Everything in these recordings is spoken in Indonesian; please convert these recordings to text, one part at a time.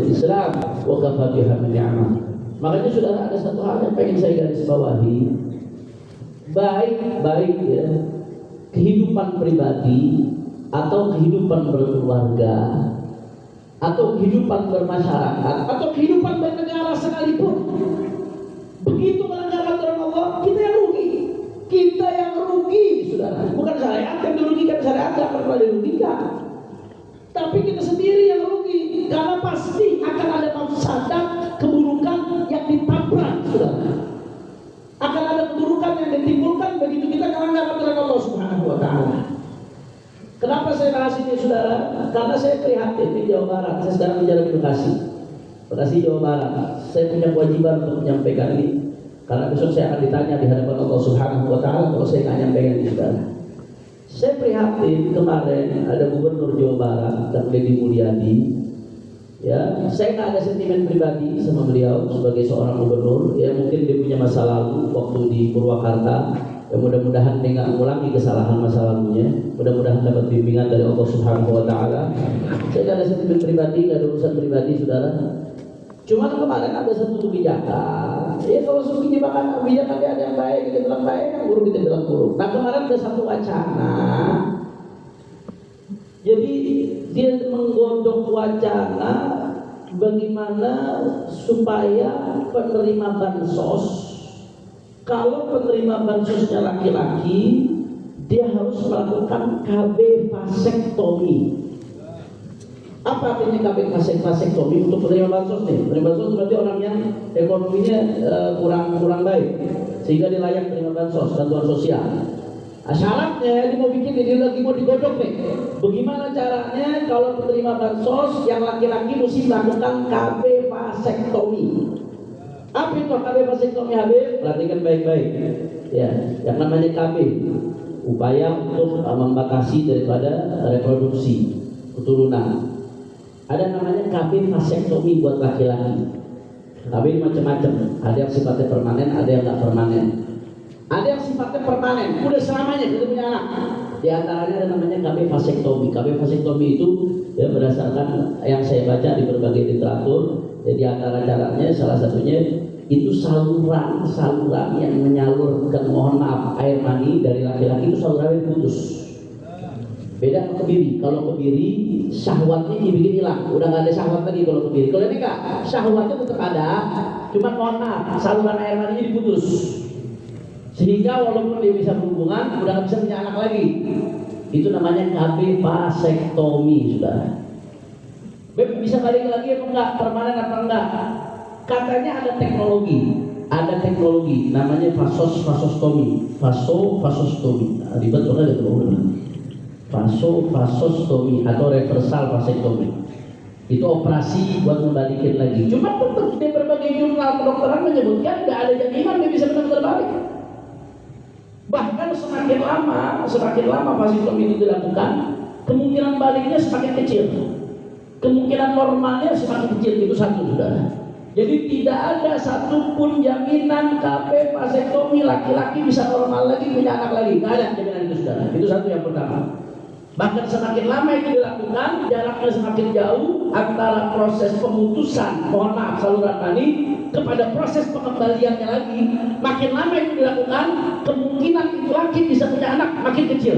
Islam wa kafa biha ni'mah. Makanya sudah ada satu hal yang pengen saya garis bawahi. Baik ya, kehidupan pribadi atau kehidupan berkeluarga atau kehidupan bermasyarakat atau kehidupan bernegara sekalipun, begitu melanggar aturan Allah, kita yang rugi. Kita yang rugi, saudara. Bukan syariat yang dirugikan, syariat tidak pernah dirugikan. Tapi kita sendiri yang rugi, karena pasti akan ada mafsadat, keburukan yang ditabrak, saudara. Akan ada keburukan yang ditimbulkan begitu kita melanggar aturan Allah Subhanahu wa Ta'ala. Kenapa saya bahas ini, saudara? Karena saya prihatin di Jawa Barat. Saya sedang bicara di Bekasi, Jawa Barat. Saya punya kewajiban untuk menyampaikan ini, karena besok saya akan ditanya di hadapan Allah Subhanahu wa Ta'ala kalau saya nggak nyampaikan ini, saudara. Saya prihatin kemarin ada Gubernur Jawa Barat, Kang Deddy Mulyadi. Ya, saya nggak ada sentimen pribadi sama beliau sebagai seorang gubernur. Ya, mungkin dia punya masa lalu waktu di Purwakarta. Ya, mudah-mudahan dia nggak mengulangi kesalahan masa lalunya. Mudah-mudahan dapat bimbingan dari Allah Subhanahu wa Ta'ala. Saya nggak ada sentimen pribadi, nggak ada urusan pribadi, saudara. Cuma kemarin ada satu kebijakan. Ya, kalau kebijakan dia ada yang baik, kita bilang baik, yang buruk kita bilang buruk. Nah, kemarin ada satu wacana. Jadi dia menggodok wacana bagaimana supaya penerima bansos, kalau penerima bansosnya laki-laki, dia harus melakukan KB vasektomi. Apa artinya KB vasektomi untuk penerima bansos nih? Penerima bansos berarti orang yang ekonominya kurang baik, sehingga dia layak menerima bansos, bantuan sosial. Syaratnya dia mau bikin, dia lagi mau digodok nih. Bagaimana caranya kalau penerima bansos yang laki-laki mesti melakukan KB vasektomi? Apa itu KB vasektomi, Habib? Perhatikan baik-baik. Ya, yang namanya KB, upaya untuk membatasi daripada reproduksi keturunan. Ada namanya KB vasektomi buat laki-laki. KB macam-macam. Ada yang sifatnya permanen, ada yang nggak permanen. Ada yang sifatnya permanen, udah selamanya kita punya anak. Di antaranya ada namanya KB vasektomi. KB vasektomi itu ya berdasarkan yang saya baca di berbagai literatur. Jadi antara caranya salah satunya itu saluran yang menyalurkan, mohon maaf, air mani dari laki-laki itu salurannya putus. Beda sama kebiri. Kalau kebiri syahwatnya dibikin hilang, udah nggak ada syahwat lagi kalau kebiri. Kalau ini enggak, syahwatnya tetap ada, cuma mohon maaf, saluran air maninya diputus. Sehingga walaupun dia bisa berhubungan, udah nggak bisa punya anak lagi. Itu namanya KB vasektomi, saudara. Bisa balik lagi apa enggak? Permanen apa enggak? Katanya ada teknologi, namanya vasostomi. Nah, ribet banget itu. Vasostomi atau reversal vasektomi. Itu operasi buat membalikin lagi. Cuma tetap di berbagai jurnal kedokteran menyebutkan nggak ada jaminan dia bisa benar-benar balik. Bahkan semakin lama vasektomi itu dilakukan, kemungkinan baliknya semakin kecil, kemungkinan normalnya semakin kecil. Itu satu, saudara. Jadi tidak ada satupun jaminan KB vasektomi laki-laki bisa normal lagi, punya anak lagi. Nggak ada jaminan itu, saudara. Itu satu yang pertama. Bahkan semakin lama itu dilakukan, jaraknya semakin jauh antara proses pemutusan, mohon maaf, saluran mani kepada proses pengembaliannya lagi. Makin lama itu dilakukan, kemungkinan itu laki bisa punya anak makin kecil.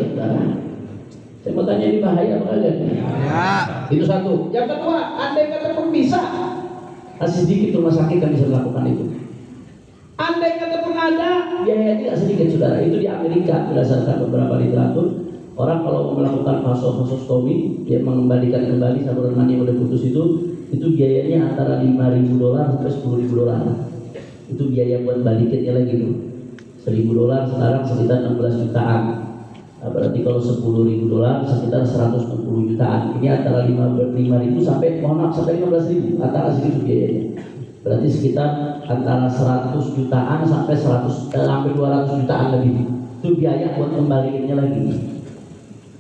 Saya mau tanya, ini bahaya apa enggak? Ya. Itu satu. Yang kedua, andai kata pun bisa, masih sedikit rumah sakit yang bisa melakukan itu. Andai kata pun ada, biayanya tidak sedikit, saudara. Itu di Amerika berdasarkan beberapa literatur. Orang kalau mau melakukan vasostomi, dia mengembalikan kembali saluran mani yang udah putus itu biayanya antara $5.000 sampai $10.000. Itu biaya buat balikinnya lagi tuh. $1.000 sekarang sekitar 16 jutaan. Nah, berarti kalau $10.000 sekitar 160 jutaan. Ini antara 5.000 sampai, mohon maaf, sampai 15.000, antara segitu biayanya. Berarti sekitar antara 100 jutaan sampai 200 jutaan lebih. Itu biaya buat kembaliinnya lagi.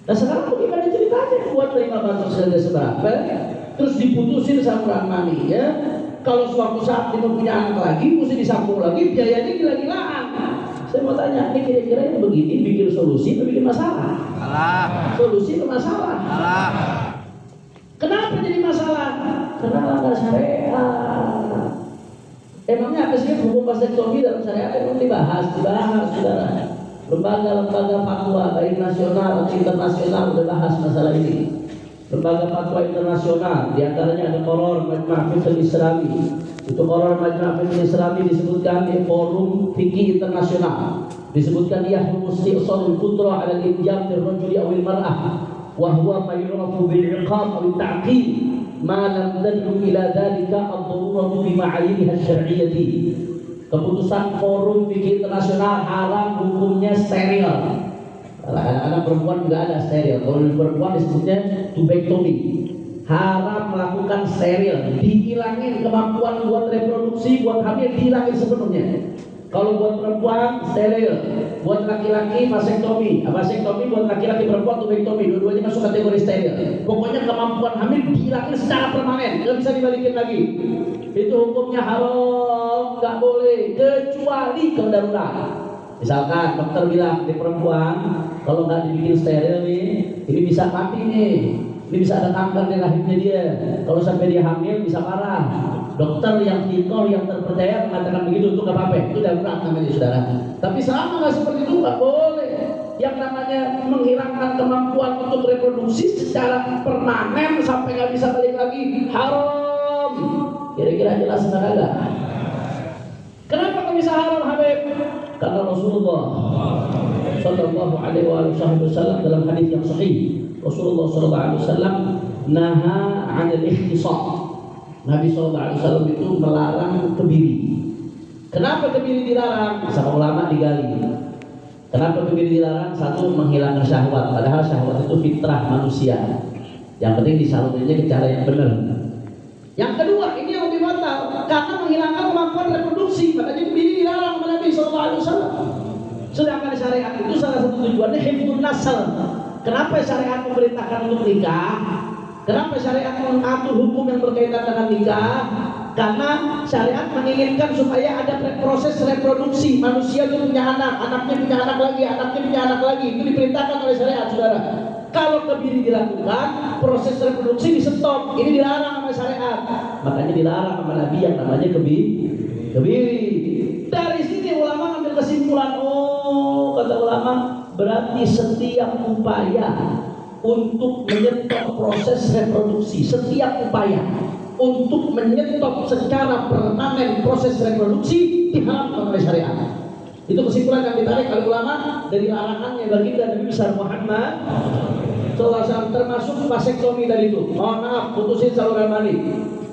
Nah, sekarang bagaimana ceritanya buat terima bansos saja seberapa, terus diputusin saluran mani ya. Kalau suatu saat dia punya anak lagi, mesti disambung lagi, biayanya gila-gilaan. Saya mau tanya, ini kira-kira ini begini bikin solusi atau bikin masalah? Solusi atau masalah? Kenapa jadi masalah? karena melanggar syariat. Emangnya apa sih hukum vasektomi dalam syariat? Emang dibahas, saudara. Lembaga-lembaga fatwa baik nasional atau internasional sudah bahas masalah ini. Lembaga fatwa internasional, diantaranya ada Qaror Majma' Fiqh Islami. Itu Qaror Majma' Fiqh Islami disebutkan di Forum Fikih Internasional. Disebutkan yahrumu isti'salul qudrah 'ala al-injab lirrajuli aw al-mar'ah wa huwa ma yu'rafu bil-'iqab aw at-ta'qib ma lam tad'u ila dhalika ad-daruratu bi ma'ayiniha asy-syar'iyyati. Keputusan Forum Fikih Internasional haram hukumnya steril. Anak-anak perempuan juga ada steril. Kalau perempuan disebutnya tubektomi. Haram melakukan steril, dihilangin kemampuan buat reproduksi, buat hamil dihilangin sepenuhnya. Kalau buat perempuan steril, buat laki-laki vasektomi. Vasektomi buat laki-laki, perempuan tubektomi. Dua-duanya masuk kategori steril. Pokoknya kemampuan hamil dihilangin secara permanen, nggak bisa dibalikin lagi. Itu hukumnya haram, nggak boleh kecuali kalau darurat. Misalkan dokter bilang di perempuan kalau nggak dibikin steril nih, ini bisa mati nih. Ini bisa ada kanker di rahimnya dia. Kalau sampai dia hamil bisa parah. Dokter yang hikoh, yang terpercaya mengatakan begitu, itu nggak apa-apa. Itu darurat namanya, saudara. Tapi selama nggak seperti itu nggak boleh. Yang namanya menghilangkan kemampuan untuk reproduksi secara permanen sampai nggak bisa balik lagi, haram. Kira-kira jelas nggak? Kenapa kok bisa haram, Habib? Karena Rasulullah Sallallahu Alaihi Wasallam dalam hadis yang sahih, Rasulullah Sallallahu Alaihi Wasallam naha 'anil ikhtisar. Nabi Sallallahu Alaihi Wasallam itu melarang kebiri. Kenapa kebiri dilarang? Sama ulama digali. Kenapa kebiri dilarang? Satu, menghilangkan syahwat. Padahal syahwat itu fitrah manusia. Yang penting disalurkannya ke cara yang benar. Yang kedua, ini yang lebih fatal, karena menghilangkan kemampuan reproduksi. Makanya kebiri dilarang oleh Nabi Sallallahu Alaihi Wasallam. Sedangkan syariat itu salah satu tujuannya hifdzun nasl. Kenapa syariat memerintahkan untuk nikah? Kenapa syariat mengatur hukum yang berkaitan dengan nikah? Karena syariat menginginkan supaya ada proses reproduksi. Manusia itu punya anak, anaknya punya anak lagi, anaknya punya anak lagi. Itu diperintahkan oleh syariat, saudara. Kalau kebiri dilakukan, proses reproduksi di stop. Ini dilarang oleh syariat. Makanya dilarang sama Nabi yang namanya kebiri. Dari sini ulama ambil kesimpulan, oh kata ulama, berarti setiap upaya untuk menyetop proses reproduksi, setiap upaya untuk menyetop secara permanen proses reproduksi diharamkan oleh syariat. Itu kesimpulan yang ditarik oleh ulama dari larangannya baginda Nabi besar Muhammad SAW, termasuk vasektomi tadi itu. Mohon maaf, putusin saluran mani.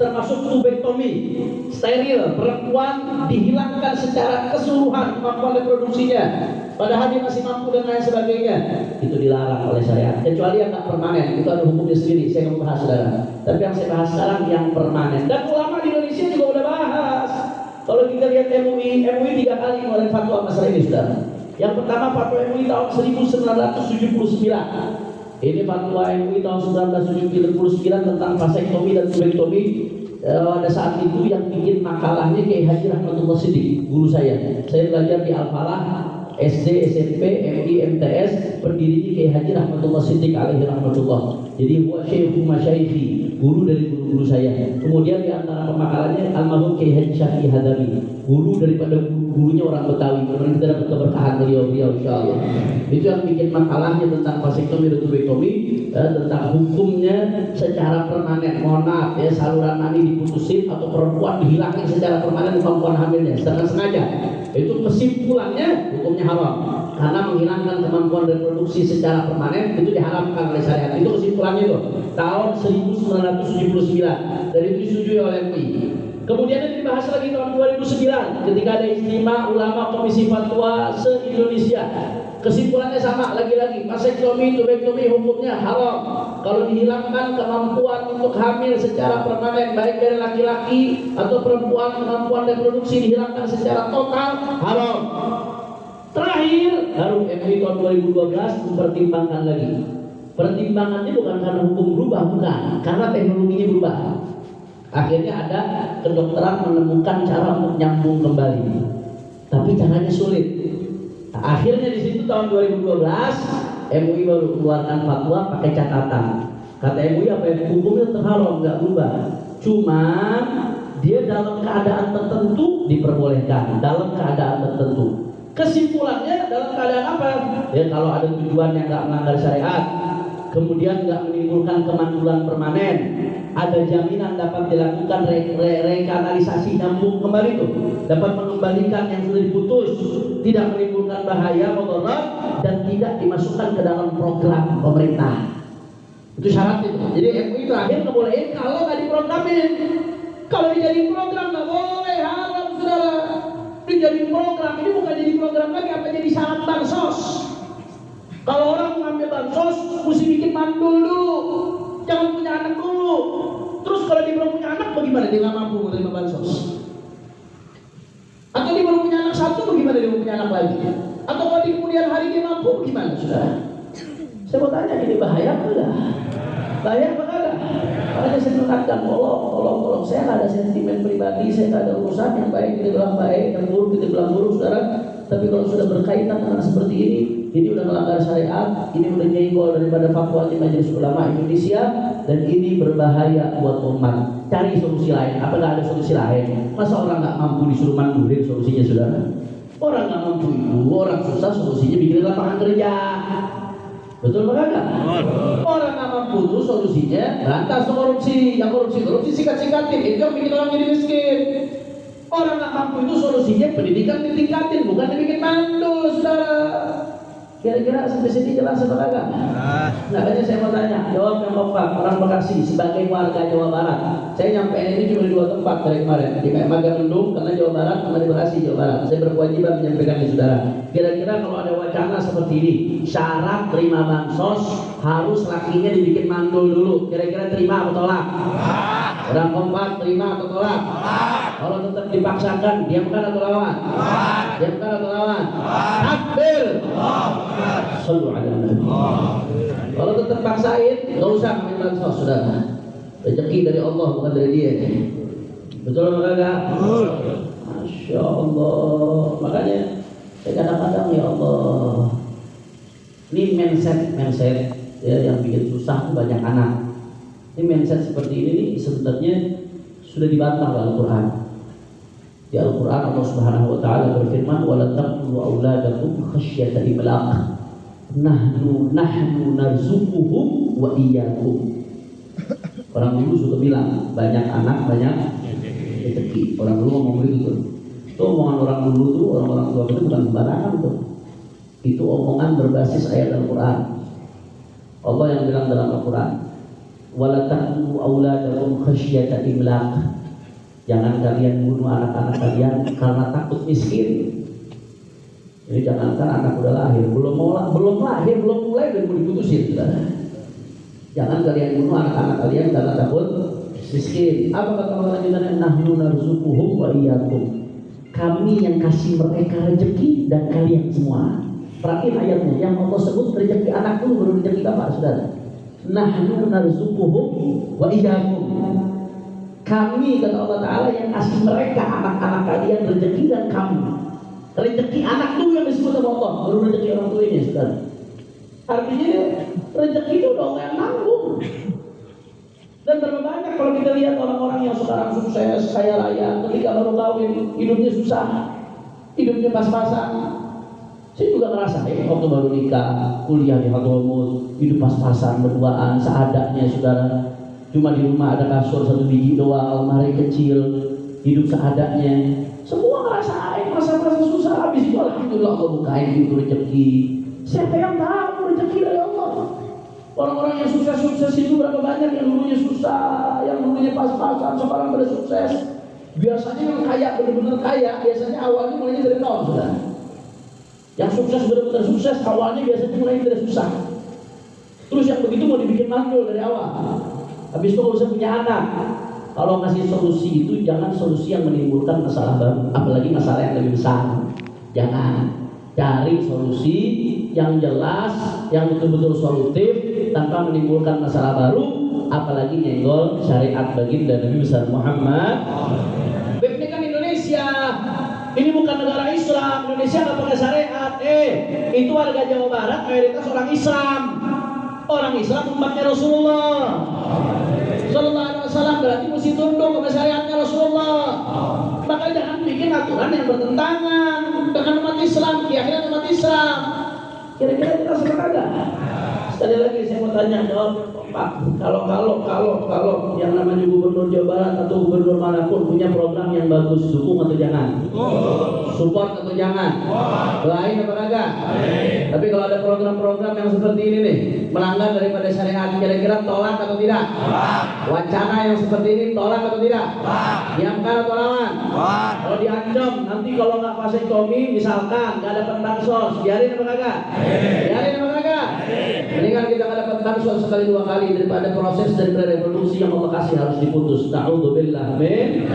Termasuk tubektomi, steril, perempuan dihilangkan secara keseluruhan kemampuan reproduksinya, padahal dia masih mampu dan lain sebagainya. Itu dilarang oleh syariat. Kecuali yang tak permanen, itu ada hukumnya sendiri. Saya nggak bahas, saudara. Tapi yang saya bahas sekarang yang permanen. Dan ulama di Indonesia juga udah bahas. Kalau kita lihat MUI 3 kali ngeluarin fatwa masalah ini, saudara. Yang pertama fatwa MUI tahun 1979. Ini fatwa MUI tahun 1979 tentang vasektomi dan tubektomi. Pada saat itu yang bikin makalahnya Kiai Haji Rahmatullah Siddiq, guru saya. Saya belajar di Al-Falah, SD, SMP, MI, MTS, pendirinya Kiai Haji Rahmatullah Siddiq alaihi rahmatullah. Jadi buat syekhu masyayikhi, guru dari guru-guru saya. Kemudian di antara pemakalannya almarhum Kiai Haji Syafi'i Hadabi, guru daripada gurunya orang Betawi. Kemudian kita dapat keberkahan beliau insyaallah. Itu yang bikin makalahnya tentang vasektomi dan tubektomi, tentang hukumnya secara permanen. Mohon maaf ya, saluran mani diputusin atau perempuan dihilangin secara permanen kemampuan hamilnya dengan sengaja. Itu kesimpulannya hukumnya haram karena menghilangkan kemampuan reproduksi secara permanen itu diharamkan oleh syariat. Itu kesimpulannya itu tahun 1979 dan itu disetujui oleh MUI. Kemudian ini dibahas lagi tahun 2009 ketika ada istimewa ulama Komisi Fatwa se-Indonesia. Kesimpulannya sama lagi-lagi, vasektomi, tubektomi hukumnya haram kalau dihilangkan kemampuan untuk hamil secara permanen baik dari laki-laki atau perempuan, kemampuan reproduksi dihilangkan secara total, haram. Terakhir baru MUI tahun 2012 mempertimbangkan lagi. Pertimbangannya bukan karena hukum berubah, bukan, karena teknologinya berubah. Akhirnya ada kedokteran menemukan cara untuk nyambung kembali, tapi caranya sulit. Akhirnya di situ tahun 2012 MUI baru keluarkan fatwa pakai catatan. Kata MUI apa yang hukumnya terharam, nggak berubah. Cuman dia dalam keadaan tertentu diperbolehkan, dalam keadaan tertentu. Kesimpulannya dalam keadaan apa? Ya kalau ada tujuan yang nggak melanggar syariat, kemudian nggak menimbulkan kemandulan permanen, ada jaminan dapat dilakukan rekanalisasi nyambung kembali itu, dapat mengembalikan yang sudah diputus, tidak menimbulkan bahaya mudarat dan tidak dimasukkan ke dalam program pemerintah. Itu syarat itu. Jadi MUI terakhir ngebolehin kalau nggak diprogramin. Kalau dijadiin program nggak boleh, haram saudara. Dijadiin program, ini bukan jadi program lagi, apa jadi syarat bansos. Kalau orang mengambil bansos, mesti bikin mandul dulu, jangan punya anak dulu. Terus kalau dia belum punya anak, bagaimana dia nggak mampu menerima bansos? Atau dia baru punya anak satu, bagaimana dia mau punya anak lagi? Atau kalau di kemudian hari dia mampu, bagaimana saudara? Saya mau tanya, ini bahaya enggak? Bahaya apa enggak? Makanya saya mengatakan, tolong, saya nggak ada sentimen pribadi, saya nggak ada urusan yang baik kita bilang baik, yang buruk kita bilang buruk, saudara. Tapi kalau sudah berkaitan dengan seperti ini udah melanggar syariat, ini udah nyenggol daripada fatwa di Majelis Ulama Indonesia, dan ini berbahaya buat umat. Cari solusi lain. Apa nggak ada solusi lain? Masa orang nggak mampu disuruh mandurin solusinya, saudara? Orang nggak mampu itu, orang susah solusinya bikin lapangan kerja. Betul apa enggak? Orang nggak mampu itu solusinya berantas korupsi. Yang korupsi sikat-sikatin, itu yang bikin orang jadi miskin. Orang nggak mampu itu solusinya pendidikan ditingkatin, bukan dibikin mandul, saudara. Kira-kira sampai sini jelas apa enggak? Makanya saya mau tanya, jawab yang kompak. Orang Bekasi sebagai warga Jawa Barat, saya nyampe ini cuma di 2 tempat dari kemarin, di Megamendung karena Jawa Barat, sama di Bekasi Jawa Barat. Saya berkewajiban menyampaikan ke saudara. Kira-kira kalau ada wacana seperti ini, syarat terima bansos harus lakinya dibikin mandul dulu. Kira-kira terima atau tolak? Orang kompak terima atau tolak? Kalau tetap dipaksakan, diamkan atau lawan? Diamkan atau lawan? Takbir! Sallu ala Nabi. Kalau tetap paksain, nggak usah main bansos, saudara. Rezeki dari Allah, bukan dari dia. Betul apa enggak? Masya Allah. Makanya saya kadang-kadang, ya Allah, ini mindset ya, yang bikin susah tuh banyak anak. Ini mindset seperti ini nih sebenarnya sudah dibantah oleh Al-Quran. Di Al-Quran Allah Subhanahu wa taala berfirman, "Wa la taqtulu auladakum khasyata imlaq. Nahnu narzuquhum wa iyyakum." Orang dulu suka bilang, banyak anak banyak rezeki. Orang dulu ngomong begitu. Itu omongan orang dulu tuh, orang-orang tua itu bukan sembarangan tuh. Itu omongan berbasis ayat Al-Quran. Allah yang bilang dalam Al-Quran, "Wa la taqtulu auladakum khasyata imlaq." Jangan kalian bunuh anak-anak kalian karena takut miskin. Jadi jangankan anak udah lahir, belum lahir, belum mulai dan mau diputusin. Jangan kalian bunuh anak-anak kalian karena takut miskin. Apa kata Allah lanjutannya? Nahnu narzuquhum wa iyyakum. Kami yang kasih mereka rezeki dan kalian semua. Perhatiin ayatnya, yang Allah sebut rezeki anak dulu baru rezeki bapak, saudara. Nahnu narzuquhum wa iyyakum. Kami, kata Allah Ta'ala, yang kasih mereka anak-anak kalian rezeki dan kamu. Rezeki anak dulu yang disebut sama Allah, baru rezeki orang tuanya, saudara. Artinya rezeki itu udah yang nanggung. Dan berapa banyak kalau kita lihat orang-orang yang sekarang sukses, kaya raya, ketika baru kawin hidupnya susah, hidupnya pas-pasan. Saya juga ngerasain waktu baru nikah, kuliah di Hadramut, hidup pas-pasan, berduaan, seadanya, saudara. Cuma di rumah ada kasur 1 biji doang, almari kecil, hidup seadanya. Semua ngerasain masa-masa susah. Habis itu alhamdulillah Allah bukain pintu rezeki. Siapa yang tahu rezeki dari Allah? Orang-orang yang sukses itu berapa banyak yang dulunya susah, yang dulunya pas-pasan, sekarang pada sukses. Biasanya yang kaya, benar-benar kaya, biasanya awalnya mulainya dari nol, saudara. Yang sukses benar-benar sukses, awalnya biasanya mulainya dari susah. Terus yang begitu mau dibikin mandul dari awal. Habis itu kalau usah punya anak. Kalau ngasih solusi itu jangan solusi yang menimbulkan masalah baru, apalagi masalah yang lebih besar. Jangan. Cari solusi yang jelas, yang betul-betul solutif, tanpa menimbulkan masalah baru, apalagi nyenggol syariat baginda Nabi besar Muhammad. Ini kan Indonesia, ini bukan negara Islam. Indonesia nggak pakai syariat. Itu warga Jawa Barat mayoritas orang Islam. Orang Islam umatnya Rasulullah Sallallahu Alaihi Wasallam, berarti mesti tunduk kepada syariatnya Rasulullah. Maka jangan bikin aturan yang bertentangan dengan umat Islam, keyakinan umat Islam. Kira-kira kita sepakat? Sekali lagi saya mau tanya, jawab Pak. Kalau yang namanya Gubernur Jawa Barat atau Gubernur manapun punya program yang bagus, dukung atau jangan? Support atau jangan? Lain apa kagak? Tapi kalau ada program-program yang seperti ini nih, melanggar daripada syariat, kira-kira tolak atau tidak? Wacana yang seperti ini tolak atau tidak? Diamkan atau lawan? Kalau diancam, nanti kalau nggak vasektomi misalkan nggak dapat bansos, biarin apa kagak? Biarin apa kagak? Mendingan kita nggak dapat bansos sekali dua kali daripada proses dan reproduksi yang Allah kasih harus diputus. Ta'udzubillah min.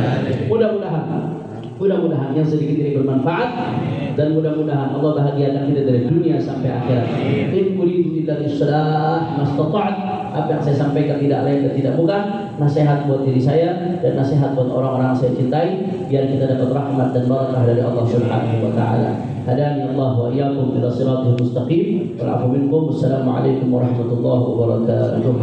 Mudah-mudahan yang sedikit ini bermanfaat dan mudah-mudahan Allah bahagiakan kita dari dunia sampai akhirat. In uridu illa al-islah mastata'tu. Apa yang saya sampaikan tidak lain dan tidak bukan nasihat buat diri saya dan nasihat buat orang-orang yang saya cintai, biar kita dapat rahmat dan barakah dari Allah Subhanahu wa taala. Hadani Allah wa iyyakum ila siratal mustaqim. Wal 'afwu minkum. Wassalamu alaikum warahmatullahi wabarakatuh.